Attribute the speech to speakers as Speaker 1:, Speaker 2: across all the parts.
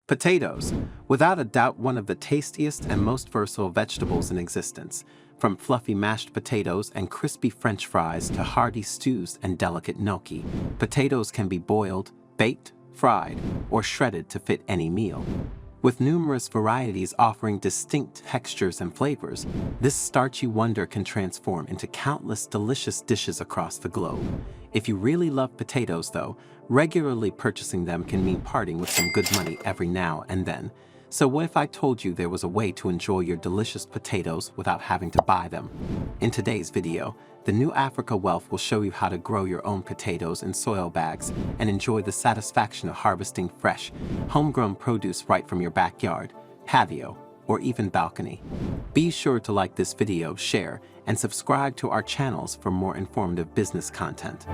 Speaker 1: Potatoes, without a doubt one of the tastiest and most versatile vegetables in existence. From fluffy mashed potatoes and crispy French fries to hearty stews and delicate gnocchi, potatoes can be boiled, baked, fried, or shredded to fit any meal. With numerous varieties offering distinct textures and flavors, this starchy wonder can transform into countless delicious dishes across the globe. If you really love potatoes, though, regularly purchasing them can mean parting with some good money every now and then. So what if I told you there was a way to enjoy your delicious potatoes without having to buy them? In today's video, the New Africa Wealth will show you how to grow your own potatoes in soil bags and enjoy the satisfaction of harvesting fresh, homegrown produce right from your backyard, patio, or even balcony. Be sure to like this video, share, and subscribe to our channels for more informative business content.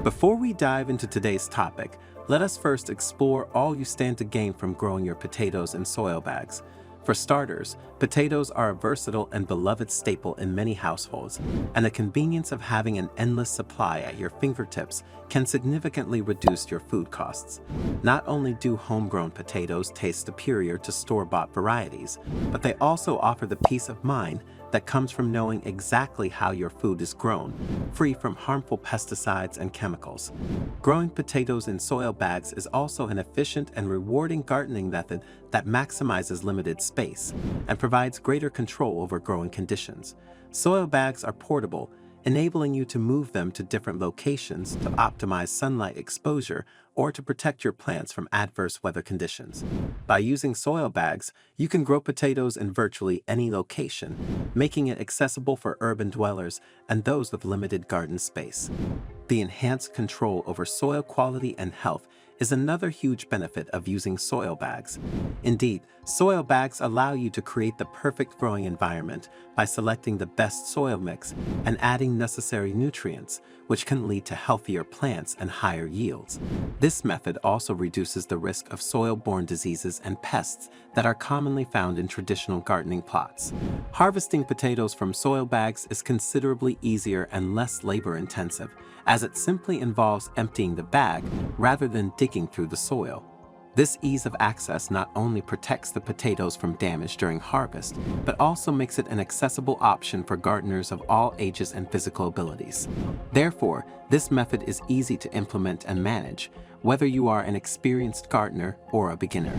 Speaker 1: Before we dive into today's topic, let us first explore all you stand to gain from growing your potatoes in soil bags. For starters, potatoes are a versatile and beloved staple in many households, and the convenience of having an endless supply at your fingertips can significantly reduce your food costs. Not only do homegrown potatoes taste superior to store-bought varieties, but they also offer the peace of mind that comes from knowing exactly how your food is grown, free from harmful pesticides and chemicals. Growing potatoes in soil bags is also an efficient and rewarding gardening method that maximizes limited space and provides greater control over growing conditions. Soil bags are portable, enabling you to move them to different locations to optimize sunlight exposure or to protect your plants from adverse weather conditions. By using soil bags, you can grow potatoes in virtually any location, making it accessible for urban dwellers and those with limited garden space. The enhanced control over soil quality and health is another huge benefit of using soil bags. Indeed, soil bags allow you to create the perfect growing environment by selecting the best soil mix and adding necessary nutrients, which can lead to healthier plants and higher yields. This method also reduces the risk of soil-borne diseases and pests that are commonly found in traditional gardening plots. Harvesting potatoes from soil bags is considerably easier and less labor-intensive, as it simply involves emptying the bag rather than digging through the soil. This ease of access not only protects the potatoes from damage during harvest, but also makes it an accessible option for gardeners of all ages and physical abilities. Therefore, this method is easy to implement and manage, whether you are an experienced gardener or a beginner.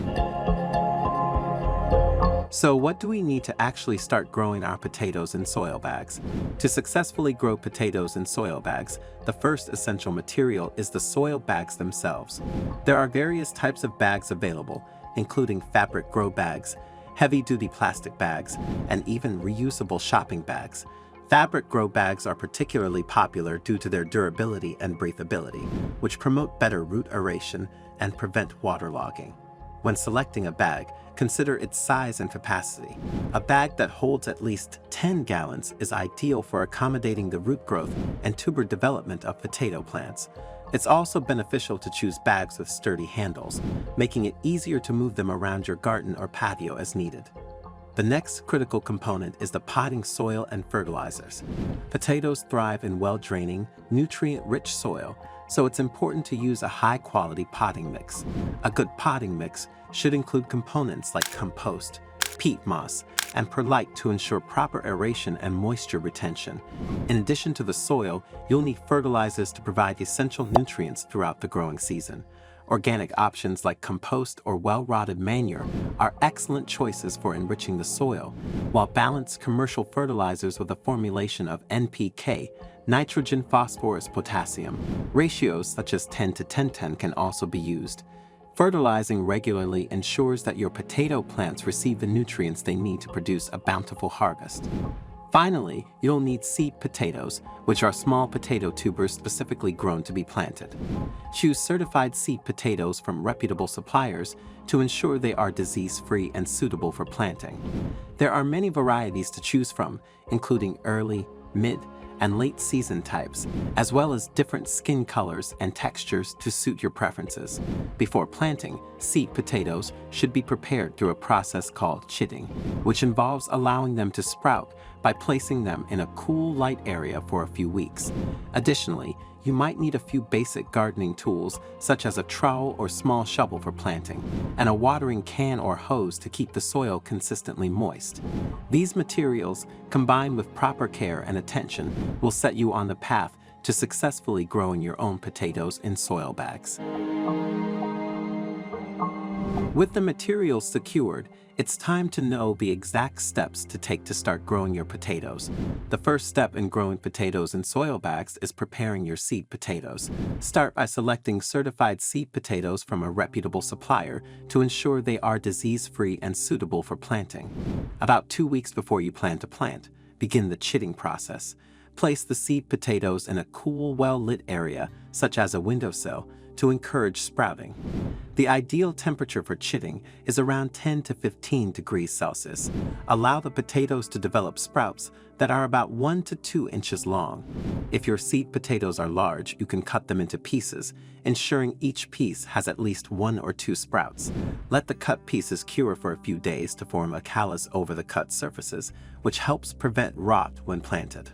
Speaker 1: So what do we need to actually start growing our potatoes in soil bags? To successfully grow potatoes in soil bags, the first essential material is the soil bags themselves. There are various types of bags available, including fabric grow bags, heavy-duty plastic bags, and even reusable shopping bags. Fabric grow bags are particularly popular due to their durability and breathability, which promote better root aeration and prevent waterlogging. When selecting a bag, consider its size and capacity. A bag that holds at least 10 gallons is ideal for accommodating the root growth and tuber development of potato plants. It's also beneficial to choose bags with sturdy handles, making it easier to move them around your garden or patio as needed. The next critical component is the potting soil and fertilizers. Potatoes thrive in well-draining, nutrient-rich soil, so it's important to use a high-quality potting mix. A good potting mix should include components like compost, peat moss, and perlite to ensure proper aeration and moisture retention. In addition to the soil, you'll need fertilizers to provide essential nutrients throughout the growing season. Organic options like compost or well-rotted manure are excellent choices for enriching the soil, while balanced commercial fertilizers with a formulation of NPK, nitrogen, phosphorus, potassium, ratios such as 10 to 10-10 can also be used. Fertilizing regularly ensures that your potato plants receive the nutrients they need to produce a bountiful harvest. Finally, you'll need seed potatoes, which are small potato tubers specifically grown to be planted. Choose certified seed potatoes from reputable suppliers to ensure they are disease-free and suitable for planting. There are many varieties to choose from, including early, mid, and late season types, as well as different skin colors and textures to suit your preferences. Before planting, seed potatoes should be prepared through a process called chitting, which involves allowing them to sprout by placing them in a cool, light area for a few weeks. Additionally, you might need a few basic gardening tools such as a trowel or small shovel for planting, and a watering can or hose to keep the soil consistently moist. These materials, combined with proper care and attention, will set you on the path to successfully growing your own potatoes in soil bags. With the materials secured, it's time to know the exact steps to take to start growing your potatoes. The first step in growing potatoes in soil bags is preparing your seed potatoes. Start by selecting certified seed potatoes from a reputable supplier to ensure they are disease-free and suitable for planting. About 2 weeks before you plan to plant, begin the chitting process. Place the seed potatoes in a cool, well-lit area, such as a windowsill, to encourage sprouting. The ideal temperature for chitting is around 10 to 15 degrees Celsius. Allow the potatoes to develop sprouts that are about 1 to 2 inches long. If your seed potatoes are large, you can cut them into pieces, ensuring each piece has at least 1 or 2 sprouts. Let the cut pieces cure for a few days to form a callus over the cut surfaces, which helps prevent rot when planted.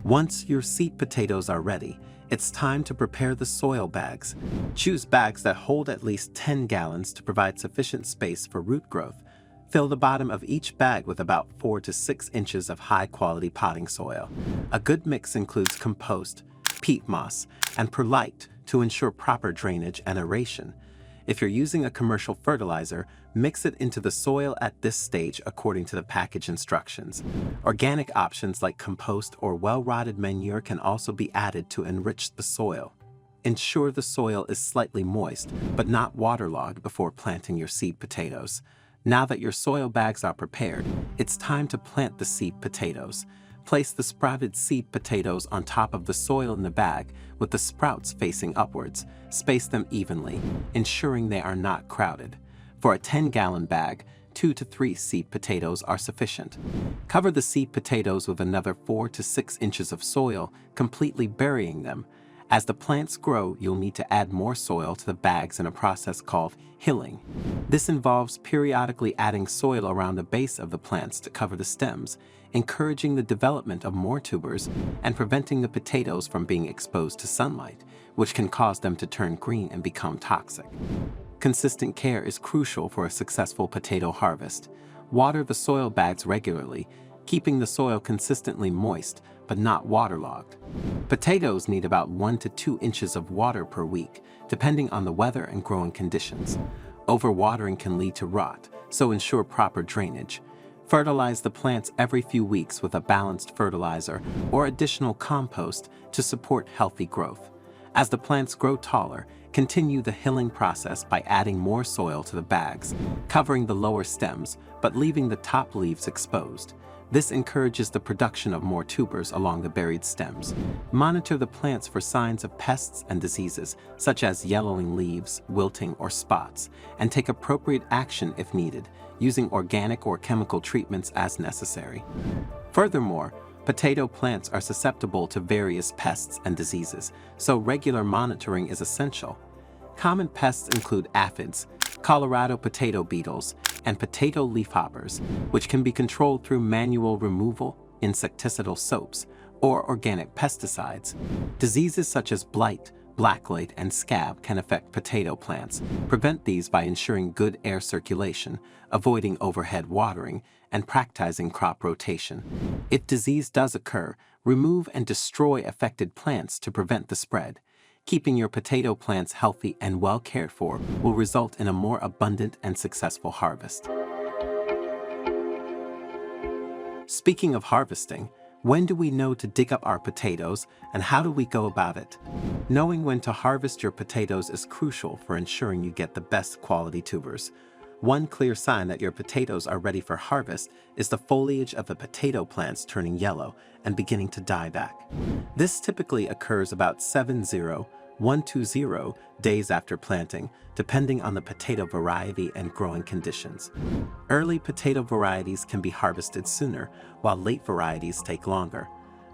Speaker 1: Once your seed potatoes are ready, it's time to prepare the soil bags. Choose bags that hold at least 10 gallons to provide sufficient space for root growth. Fill the bottom of each bag with about 4 to 6 inches of high-quality potting soil. A good mix includes compost, peat moss, and perlite to ensure proper drainage and aeration. If you're using a commercial fertilizer, mix it into the soil at this stage according to the package instructions. Organic options like compost or well-rotted manure can also be added to enrich the soil. Ensure the soil is slightly moist, but not waterlogged before planting your seed potatoes. Now that your soil bags are prepared, it's time to plant the seed potatoes. Place the sprouted seed potatoes on top of the soil in the bag with the sprouts facing upwards. Space them evenly, ensuring they are not crowded. For a 10-gallon bag, 2 to 3 seed potatoes are sufficient. Cover the seed potatoes with another 4 to 6 inches of soil, completely burying them. As the plants grow, you'll need to add more soil to the bags in a process called hilling. This involves periodically adding soil around the base of the plants to cover the stems, encouraging the development of more tubers and preventing the potatoes from being exposed to sunlight, which can cause them to turn green and become toxic. Consistent care is crucial for a successful potato harvest. Water the soil bags regularly, keeping the soil consistently moist but not waterlogged. Potatoes need about 1 to 2 inches of water per week, depending on the weather and growing conditions. Overwatering can lead to rot, so ensure proper drainage. Fertilize the plants every few weeks with a balanced fertilizer or additional compost to support healthy growth. As the plants grow taller, continue the hilling process by adding more soil to the bags, covering the lower stems but leaving the top leaves exposed. This encourages the production of more tubers along the buried stems. Monitor the plants for signs of pests and diseases, such as yellowing leaves, wilting, or spots, and take appropriate action if needed, using organic or chemical treatments as necessary. Furthermore, potato plants are susceptible to various pests and diseases, so regular monitoring is essential. Common pests include aphids, Colorado potato beetles, and potato leafhoppers, which can be controlled through manual removal, insecticidal soaps, or organic pesticides. Diseases such as blight, blacklight, and scab can affect potato plants. Prevent these by ensuring good air circulation, avoiding overhead watering, and practicing crop rotation. If disease does occur, remove and destroy affected plants to prevent the spread. Keeping your potato plants healthy and well cared for will result in a more abundant and successful harvest. Speaking of harvesting, when do we know to dig up our potatoes and how do we go about it? Knowing when to harvest your potatoes is crucial for ensuring you get the best quality tubers. One clear sign that your potatoes are ready for harvest is the foliage of the potato plants turning yellow and beginning to die back. This typically occurs about 120 days after planting, depending on the potato variety and growing conditions. Early potato varieties can be harvested sooner, while late varieties take longer.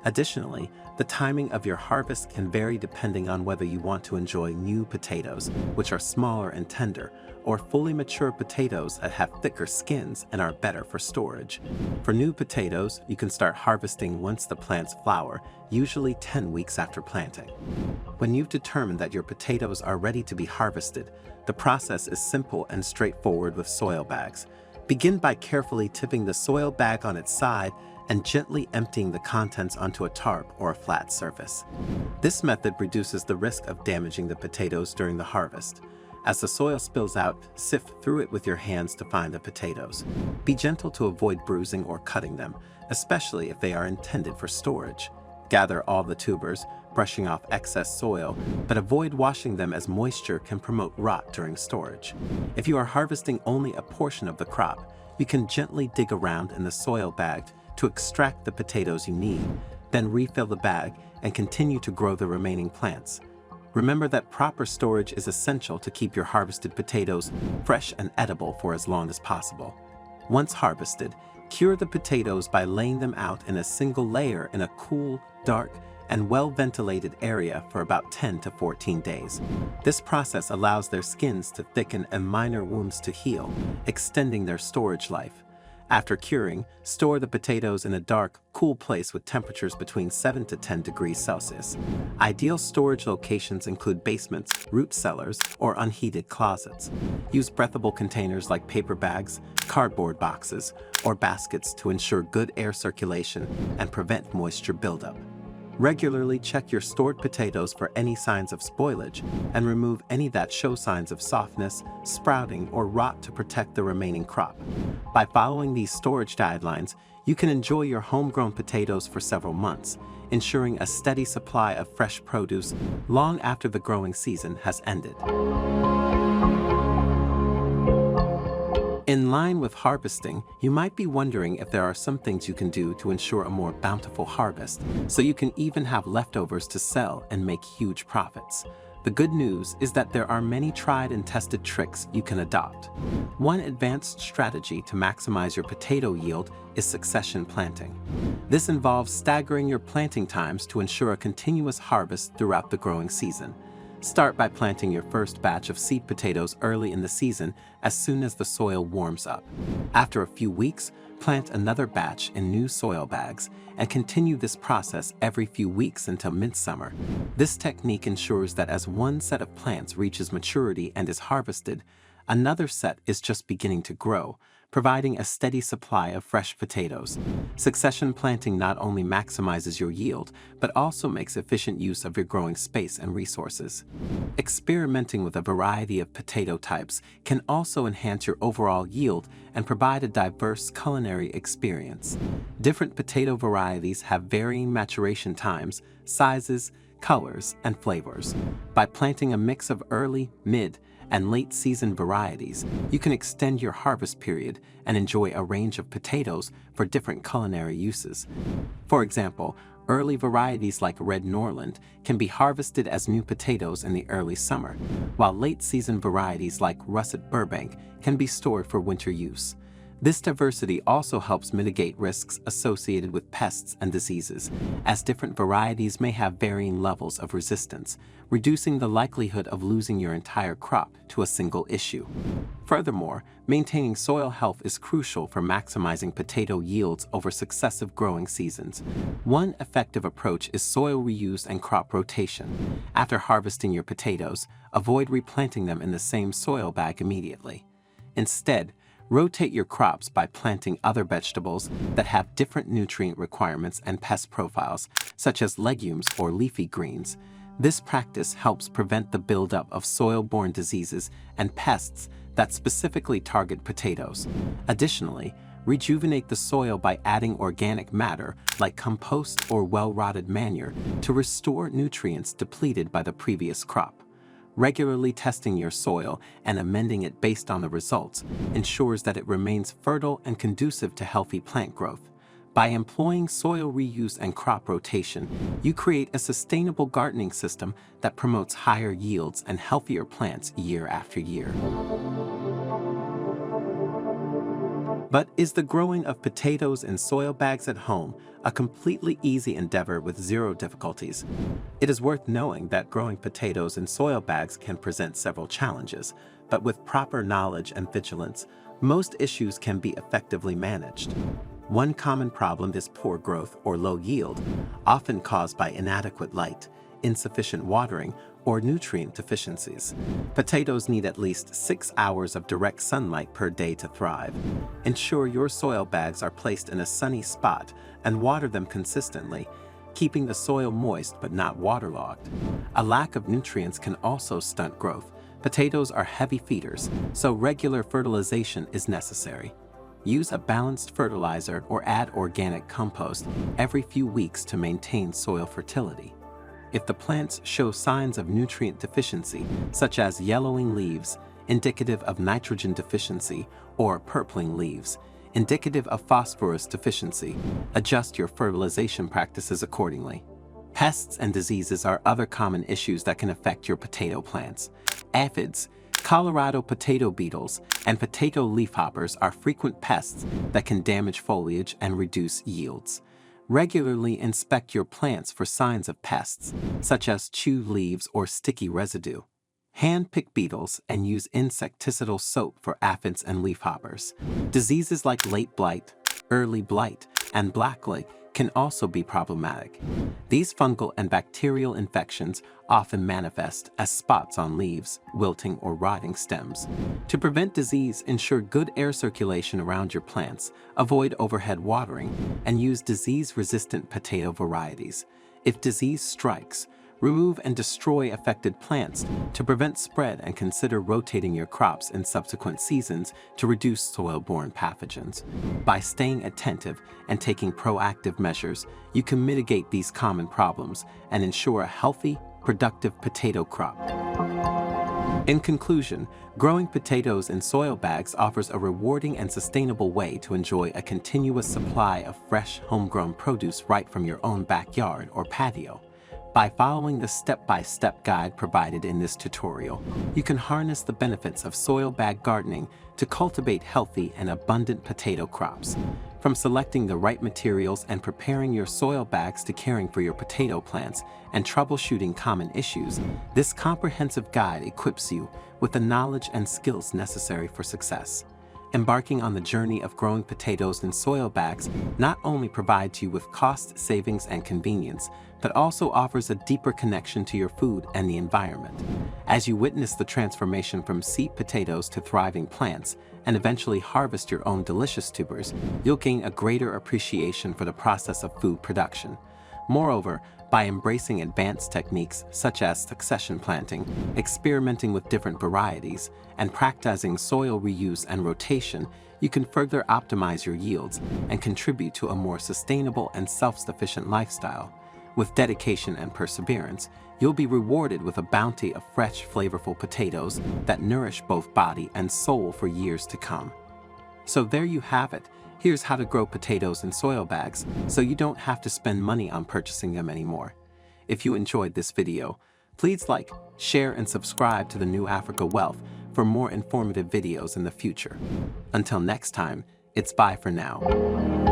Speaker 1: Additionally, the timing of your harvest can vary depending on whether you want to enjoy new potatoes, which are smaller and tender, or fully mature potatoes that have thicker skins and are better for storage. For new potatoes, you can start harvesting once the plants flower, usually 10 weeks after planting. When you've determined that your potatoes are ready to be harvested, the process is simple and straightforward with soil bags. Begin by carefully tipping the soil bag on its side and gently emptying the contents onto a tarp or a flat surface. This method reduces the risk of damaging the potatoes during the harvest. As the soil spills out, sift through it with your hands to find the potatoes. Be gentle to avoid bruising or cutting them, especially if they are intended for storage. Gather all the tubers, brushing off excess soil, but avoid washing them as moisture can promote rot during storage. If you are harvesting only a portion of the crop, you can gently dig around in the soil bag to extract the potatoes you need, then refill the bag and continue to grow the remaining plants. Remember that proper storage is essential to keep your harvested potatoes fresh and edible for as long as possible. Once harvested, cure the potatoes by laying them out in a single layer in a cool, dark, and well-ventilated area for about 10 to 14 days. This process allows their skins to thicken and minor wounds to heal, extending their storage life. After curing, store the potatoes in a dark, cool place with temperatures between 7 to 10 degrees Celsius. Ideal storage locations include basements, root cellars, or unheated closets. Use breathable containers like paper bags, cardboard boxes, or baskets to ensure good air circulation and prevent moisture buildup. Regularly check your stored potatoes for any signs of spoilage and remove any that show signs of softness, sprouting, or rot to protect the remaining crop. By following these storage guidelines, you can enjoy your homegrown potatoes for several months, ensuring a steady supply of fresh produce long after the growing season has ended. In line with harvesting, you might be wondering if there are some things you can do to ensure a more bountiful harvest, so you can even have leftovers to sell and make huge profits. The good news is that there are many tried and tested tricks you can adopt. One advanced strategy to maximize your potato yield is succession planting. This involves staggering your planting times to ensure a continuous harvest throughout the growing season. Start by planting your first batch of seed potatoes early in the season as soon as the soil warms up. After a few weeks, plant another batch in new soil bags and continue this process every few weeks until midsummer. This technique ensures that as one set of plants reaches maturity and is harvested, another set is just beginning to grow, providing a steady supply of fresh potatoes. Succession planting not only maximizes your yield, but also makes efficient use of your growing space and resources. Experimenting with a variety of potato types can also enhance your overall yield and provide a diverse culinary experience. Different potato varieties have varying maturation times, sizes, colors, and flavors. By planting a mix of early, mid, and late season varieties, you can extend your harvest period and enjoy a range of potatoes for different culinary uses. For example, early varieties like Red Norland can be harvested as new potatoes in the early summer, while late season varieties like Russet Burbank can be stored for winter use. This diversity also helps mitigate risks associated with pests and diseases, as different varieties may have varying levels of resistance, reducing the likelihood of losing your entire crop to a single issue. Furthermore, maintaining soil health is crucial for maximizing potato yields over successive growing seasons. One effective approach is soil reuse and crop rotation. After harvesting your potatoes, avoid replanting them in the same soil bag immediately. Instead, rotate your crops by planting other vegetables that have different nutrient requirements and pest profiles, such as legumes or leafy greens. This practice helps prevent the buildup of soil-borne diseases and pests that specifically target potatoes. Additionally, rejuvenate the soil by adding organic matter like compost or well-rotted manure to restore nutrients depleted by the previous crop. Regularly testing your soil and amending it based on the results ensures that it remains fertile and conducive to healthy plant growth. By employing soil reuse and crop rotation, you create a sustainable gardening system that promotes higher yields and healthier plants year after year. But is the growing of potatoes in soil bags at home a completely easy endeavor with zero difficulties? It is worth knowing that growing potatoes in soil bags can present several challenges. but with proper knowledge and vigilance, most issues can be effectively managed. One common problem is poor growth or low yield, often caused by inadequate light, insufficient watering, or nutrient deficiencies. Potatoes need at least 6 hours of direct sunlight per day to thrive. Ensure your soil bags are placed in a sunny spot and water them consistently, keeping the soil moist but not waterlogged. A lack of nutrients can also stunt growth. Potatoes are heavy feeders, so regular fertilization is necessary. Use a balanced fertilizer or add organic compost every few weeks to maintain soil fertility. If the plants show signs of nutrient deficiency, such as yellowing leaves, indicative of nitrogen deficiency, or purpling leaves, indicative of phosphorus deficiency, adjust your fertilization practices accordingly. Pests and diseases are other common issues that can affect your potato plants. Aphids, Colorado potato beetles, and potato leafhoppers are frequent pests that can damage foliage and reduce yields. Regularly inspect your plants for signs of pests, such as chewed leaves or sticky residue. Hand-pick beetles and use insecticidal soap for aphids and leafhoppers. Diseases like late blight, early blight, and blackleg can also be problematic. These fungal and bacterial infections often manifest as spots on leaves, wilting, or rotting stems. To prevent disease, ensure good air circulation around your plants, avoid overhead watering, and use disease-resistant potato varieties. If disease strikes, remove and destroy affected plants to prevent spread, and consider rotating your crops in subsequent seasons to reduce soil-borne pathogens. By staying attentive and taking proactive measures, you can mitigate these common problems and ensure a healthy, productive potato crop. In conclusion, growing potatoes in soil bags offers a rewarding and sustainable way to enjoy a continuous supply of fresh, homegrown produce right from your own backyard or patio. By following the step-by-step guide provided in this tutorial, you can harness the benefits of soil bag gardening to cultivate healthy and abundant potato crops. From selecting the right materials and preparing your soil bags to caring for your potato plants and troubleshooting common issues, this comprehensive guide equips you with the knowledge and skills necessary for success. Embarking on the journey of growing potatoes in soil bags not only provides you with cost savings and convenience, but also offers a deeper connection to your food and the environment. As you witness the transformation from seed potatoes to thriving plants, and eventually harvest your own delicious tubers, you'll gain a greater appreciation for the process of food production. Moreover, by embracing advanced techniques such as succession planting, experimenting with different varieties, and practicing soil reuse and rotation, you can further optimize your yields and contribute to a more sustainable and self-sufficient lifestyle. With dedication and perseverance, you'll be rewarded with a bounty of fresh, flavorful potatoes that nourish both body and soul for years to come. So there you have it. Here's how to grow potatoes in soil bags so you don't have to spend money on purchasing them anymore. If you enjoyed this video, please like, share, and subscribe to the New Africa Wealth for more informative videos in the future. Until next time, it's bye for now.